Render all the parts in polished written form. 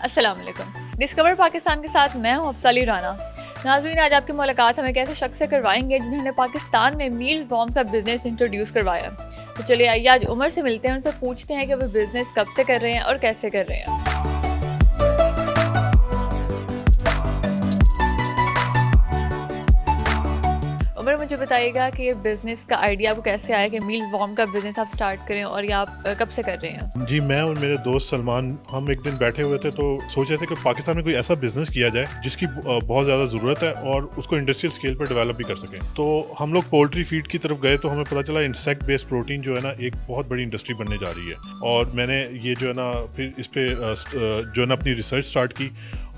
अस्सलाम वालेकुम। डिस्कवर पाकिस्तान के साथ मैं हूं अफसाली राना। नाज़रीन, आज आपकी मुलाकात हम एक ऐसे शख्स से करवाएंगे जिन्होंने पाकिस्तान में मील्स वॉर्म का बिजनेस इंट्रोड्यूस करवाया। तो चलिए आइए आज उमर से मिलते हैं, उनसे पूछते हैं कि वो बिजनेस कब से कर रहे हैं और कैसे कर रहे हैं। उमर, मुझे बताइएगा कि ये बिज़नेस का आइडिया आपको कैसे आया कि मील वॉर्म का बिज़नेस आप स्टार्ट करें, और ये आप कब से कर रहे हैं? जी, मैं और मेरे दोस्त सलमान हम एक दिन बैठे हुए थे तो सोच रहे थे कि पाकिस्तान में कोई ऐसा बिज़नेस किया जाए जिसकी बहुत ज़्यादा ज़रूरत है और उसको इंडस्ट्रियल स्केल पर डेवलप भी कर सकें। तो हम लोग पोल्ट्री फीड की तरफ गए तो हमें पता चला इंसेक्ट बेस्ड प्रोटीन जो है ना एक बहुत बड़ी इंडस्ट्री बनने जा रही है। और मैंने ये जो है ना फिर इस पे जो है ना अपनी रिसर्च स्टार्ट की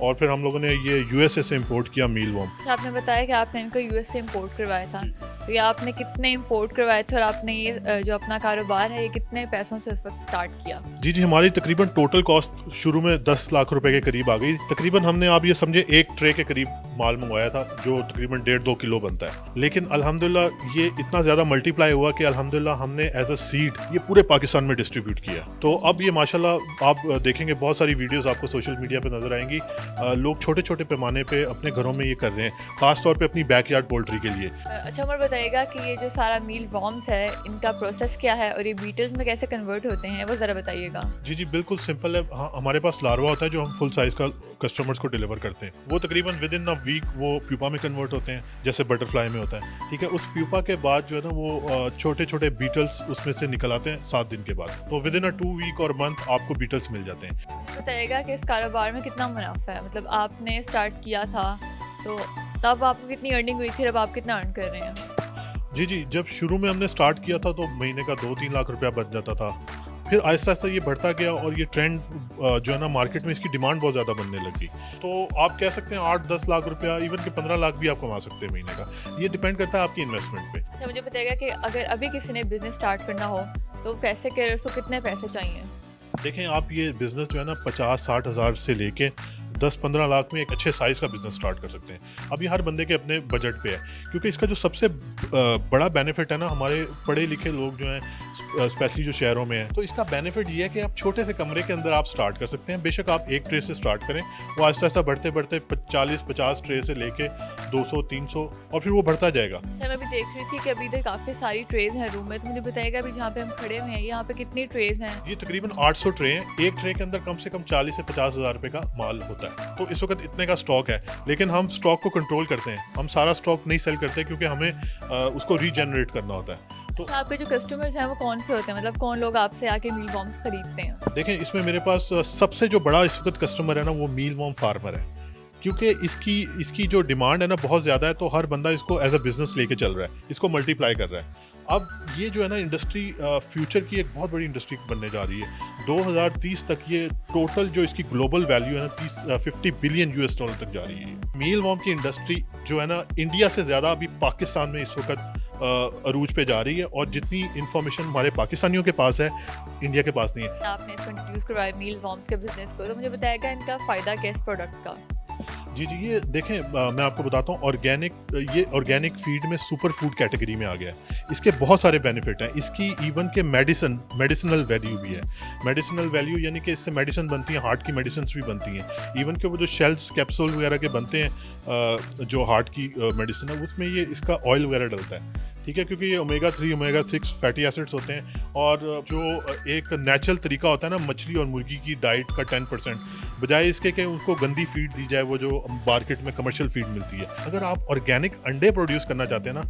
और फिर हम लोगों ने ये यूएसए से इंपोर्ट किया मील वॉर्म। अच्छा, आपने बताया कि आपने इनको यूएस से इंपोर्ट करवाया था, तो ये आपने कितने इंपोर्ट करवाए थे और आपने ये जो अपना कारोबार है ये कितने पैसों से उस वक्त स्टार्ट किया? जी, हमारी तकरीबन टोटल कॉस्ट शुरू में 10 लाख रुपए के करीब आ गई। तकरीबन हमने आप ये समझे एक ट्रे के करीब माल मंगवाया था जो तकरीबन 1.5-2 किलो बनता है। लेकिन अल्हम्दुलिल्लाह ये इतना ज़्यादा मल्टीप्लाई हुआ कि अल्हम्दुलिल्लाह हमने एज अ सीड ये पूरे पाकिस्तान में डिस्ट्रीब्यूट किया। तो अब ये माशाल्लाह आप देखेंगे बहुत सारी वीडियोस आपको सोशल मीडिया पे नजर आएंगी। लोग छोटे छोटे पैमाने पे अपने घरों में ये कर रहे हैं, खास तौर पे अपनी बैकयार्ड पोल्ट्री के लिए। अच्छा उमर, बताइएगा कि ये जो सारा मील वॉर्म्स है इनका प्रोसेस क्या है और ये बीटल्स में कैसे कन्वर्ट होते हैं, वो ज़रा बताइएगा। जी, बिल्कुल सिंपल है। हाँ, हमारे पास लार्वा होता है जो हम फुल साइज का कस्टमर्स को डिलीवर करते हैं। वो तकरीबन विद इन अ वीक वो प्यूपा में कन्वर्ट होते हैं जैसे बटरफ्लाई में होता है। ठीक है, उस प्यूपा के बाद जो है ना वो छोटे छोटे बीटल्स उसमें से निकल आते हैं 7 दिन के बाद। तो विद इन अ 2 वीक और मंथ आपको बीटल्स मिल जाते हैं। बताइएगा कि इस कारोबार में कितना मुनाफा है, मतलब आपने स्टार्ट किया था तो तब आपको कितनी अर्निंग हुई थी, अब आप कितना अर्न कर रहे हैं? जी, जब शुरू में हमने स्टार्ट किया था तो महीने का 2-3 लाख रुपया बच जाता था। फिर आहिस्ता-आहिस्ता ये बढ़ता गया और ये ट्रेंड जो है ना मार्केट में इसकी डिमांड बहुत ज़्यादा बनने लगी। तो आप कह सकते हैं 8-10 लाख रुपया, इवन कि 15 लाख भी आप कमा सकते हैं महीने का। ये डिपेंड करता है आपकी इन्वेस्टमेंट पे। अच्छा, मुझे बताइएगा कि अगर अभी किसी ने बिजनेस स्टार्ट करना हो तो कैसे करे, उसको कितने पैसे चाहिए? देखें, आप ये बिज़नेस जो है ना 50-60 हज़ार से लेके 10-15 लाख में एक अच्छे साइज़ का बिज़नेस स्टार्ट कर सकते हैं। अब ये हर बंदे के अपने बजट पे है, क्योंकि इसका जो सबसे बड़ा बेनिफिट है ना, हमारे पढ़े लिखे लोग जो हैं स्पेशली जो शहरों में हैं, तो इसका बेनिफिट ये है कि आप छोटे से कमरे के अंदर आप स्टार्ट कर सकते हैं। बेशक आप एक ट्रे से स्टार्ट करें, वो आहिस्ता-आहिस्ता बढ़ते-बढ़ते 40-50 ट्रे से लेके 200-300 और फिर वो बढ़ता जाएगा। अच्छा, मैं अभी देख रही थी कि अभी तक काफ़ी सारी ट्रेज हैं रूम में, तो मुझे बताइएगा अभी जहाँ पे हम खड़े हुए हैं यहाँ पे कितनी ट्रेज हैं? ये तकरीबन 800 ट्रे हैं। एक ट्रे के अंदर कम से कम 40 से 50 हज़ार रुपए का माल होता है। तो इस वक्त इतने का स्टॉक है, लेकिन हम स्टॉक को कंट्रोल करते हैं। हम सारा स्टॉक नहीं सेल करते क्योंकि हमें उसको रीजनरेट करना होता है। तो अच्छा, आपके जो कस्टमर्स हैं वो कौन से होते हैं, मतलब कौन लोग आपसे आके मील वॉर्म्स खरीदते हैं? देखें, इसमें मेरे पास सबसे जो बड़ा इस वक्त कस्टमर है ना वो मील वॉर्म फार्मर है, क्योंकि इसकी जो डिमांड है ना बहुत ज़्यादा है। तो हर बंदा इसको एज अ बिजनेस लेके चल रहा है, इसको मल्टीप्लाई कर रहा है। अब ये जो है ना इंडस्ट्री फ्यूचर की एक बहुत बड़ी इंडस्ट्री बनने जा रही है। 2030 तक ये टोटल जो इसकी ग्लोबल वैल्यू है ना 50 बिलियन यूएस डॉलर तक जा रही है। मील वॉर्म की इंडस्ट्री जो है ना इंडिया से ज़्यादा अभी पाकिस्तान में इस वक्त अरूज पे जा रही है, और जितनी इंफॉर्मेशन हमारे पाकिस्तानियों के पास है इंडिया के पास नहीं है। आपने इसको इंट्रोड्यूस करवाया मील वॉर्म्स के बिजनेस को, तो मुझे बताएगा इनका फ़ायदा क्या है इस प्रोडक्ट का? जी, ये देखें, मैं आपको बताता हूँ ये ऑर्गेनिक फीड में सुपर फूड कैटेगरी में आ गया है। इसके बहुत सारे बेनिफिट हैं। इसकी इवन के मेडिसिनल वैल्यू भी है। मेडिसिनल वैल्यू यानी कि इससे मेडिसिन बनती हैं, हार्ट की मेडिसिन भी बनती हैं। इवन के वो जो शेल्स कैप्सूल वगैरह के बनते हैं जो हार्ट की मेडिसिन है, उसमें ये इसका ऑयल वगैरह डलता है। ठीक है, क्योंकि ये ओमेगा 3 ओमेगा 6 फैटी एसिड्स होते हैं, और जो एक नेचुरल तरीका होता है ना मछली और मुर्गी की डाइट का 10%, बजाय इसके कि उनको गंदी फीड दी जाए, वो जो मार्केट में कमर्शियल फीड मिलती है। अगर आप ऑर्गेनिक अंडे प्रोड्यूस करना चाहते हैं ना,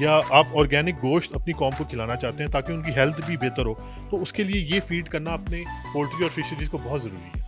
या आप ऑर्गेनिक गोश्त अपनी कौम को खिलाना चाहते हैं ताकि उनकी हेल्थ भी बेहतर हो, तो उसके लिए ये फीड करना अपने पोल्ट्री और फिशरीज को बहुत ज़रूरी है।